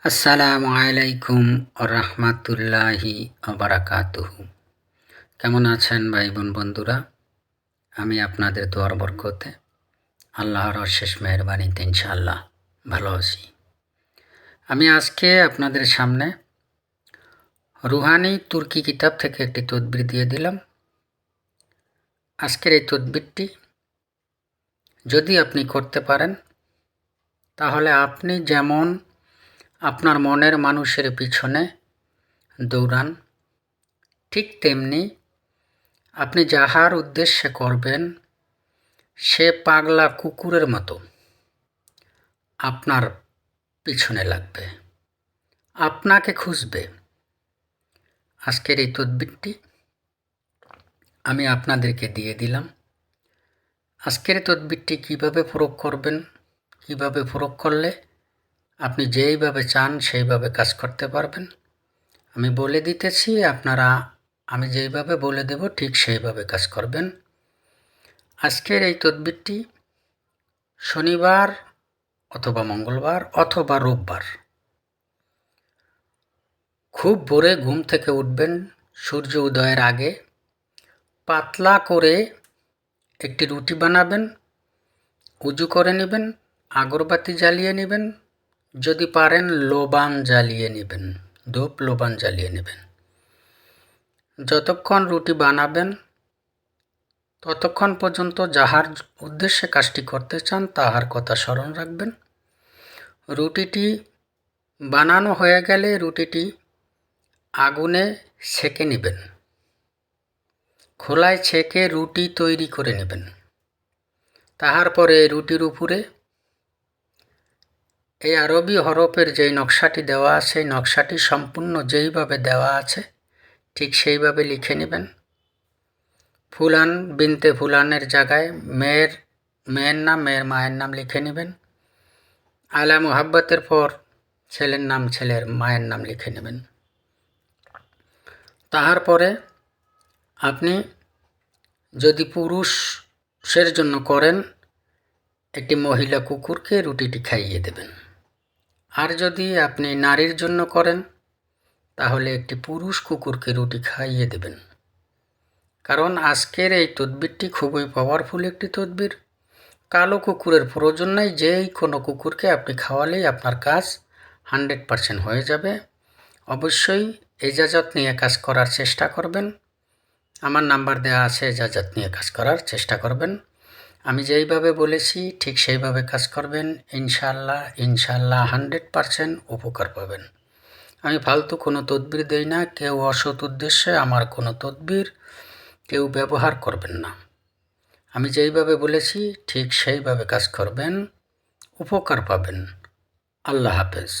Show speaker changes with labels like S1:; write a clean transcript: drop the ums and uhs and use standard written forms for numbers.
S1: আসসালামু আলাইকুম রাহমাতুল্লাহি বারাকাতুহু। কেমন আছেন ভাই বোন বন্ধুরা? আমি আপনাদের দোয়ার বরকতে আল্লাহর অশেষ মেহেরবানিতে ইনশাআল্লাহ ভালো আছি। আমি আজকে আপনাদের সামনে রুহানি তুর্কি কিতাব থেকে একটি তদবির দিয়ে দিলাম। আজকের এই তদবিরটি যদি আপনি করতে পারেন তাহলে আপনি যেমন আপনার মনের মানুষের পিছনে দৌড়ান, ঠিক তেমনি আপনি যাহার উদ্দেশ্যে করবেন সে পাগলা কুকুরের মতো আপনার পিছনে লাগবে, আপনাকে খুঁজবে। আজকের এই তদবিরটি আমি আপনাদেরকে দিয়ে দিলাম। আজকের তদবিরটি কিভাবে প্রয়োগ করবেন, কিভাবে প্রয়োগ করলে আপনি যেইভাবে চান সেইভাবে কাজ করতে পারবেন আমি বলে দিতেছি। আপনারা আমি যেইভাবে বলে দেব ঠিক সেইভাবে কাজ করবেন। আজকের এই তদবিরটি শনিবার অথবা মঙ্গলবার অথবা রোববার খুব ভোরে ঘুম থেকে উঠবেন, সূর্য উদয়ের আগে পাতলা করে একটি রুটি বানাবেন, উজু করে নেবেন, আগরবাতি জ্বালিয়ে নেবেন, যদি পারেন লোবান জ্বালিয়ে নেবেন, ধূপ লোবান জ্বালিয়ে নেবেন। যতক্ষণ রুটি বানাবেন ততক্ষণ পর্যন্ত যাহার উদ্দেশ্যে কাজটি করতে চান তাহার কথা স্মরণ রাখবেন। রুটিটি বানানো হয়ে গেলে রুটিটি আগুনে সেঁকে নেবেন, খোলায় ছেঁকে রুটি তৈরি করে নেবেন। তাহার পরে রুটির উপরে এই আরবি হরফের যেই নকশাটি দেওয়া আছে সেই নকশাটি সম্পূর্ণ যেইভাবে দেওয়া আছে ঠিক সেইভাবে লিখে নেবেন। ফুলান বিনতে ফুলানের জায়গায় মেয়ের নাম, মেয়ের মায়ের নাম লিখে নেবেন। আলা মুহাব্বতের পর ছেলের নাম, ছেলের মায়ের নাম লিখে নেবেন। তাহার পরে আপনি যদি পুরুষের জন্য করেন একটি মহিলা কুকুরকে রুটিটি খাইয়ে দেবেন, আর যদি আপনি নারীর জন্য করেন তাহলে একটি পুরুষ কুকুরকে রুটি খাইয়ে দেবেন। কারণ আজকের এই তদবিরটি খুবই পাওয়ারফুল একটি তদবির। কালো কুকুরের প্রয়োজন নাই, যেই কোনো কুকুরকে আপনি খাওয়ালেই আপনার কাজ 100% হয়ে যাবে। অবশ্যই এজাজত নিয়ে কাজ করার চেষ্টা করবেন। আমার নাম্বার দেওয়া আছে, এজাজত নিয়ে কাজ করার চেষ্টা করবেন। আমি যেইভাবে বলেছি ঠিক সেইভাবে কাজ করবেন, ইনশাআল্লাহ 100% উপকার পাবেন। আমি ফালতু কোনো তদবির দেই না, কেউ অসৎ উদ্দেশ্যে আমার কোনো তদবির কেউ ব্যবহার করবেন না। আমি যেইভাবে বলেছি ঠিক সেইভাবে কাজ করবেন, উপকার পাবেন। আল্লাহ হাফেজ।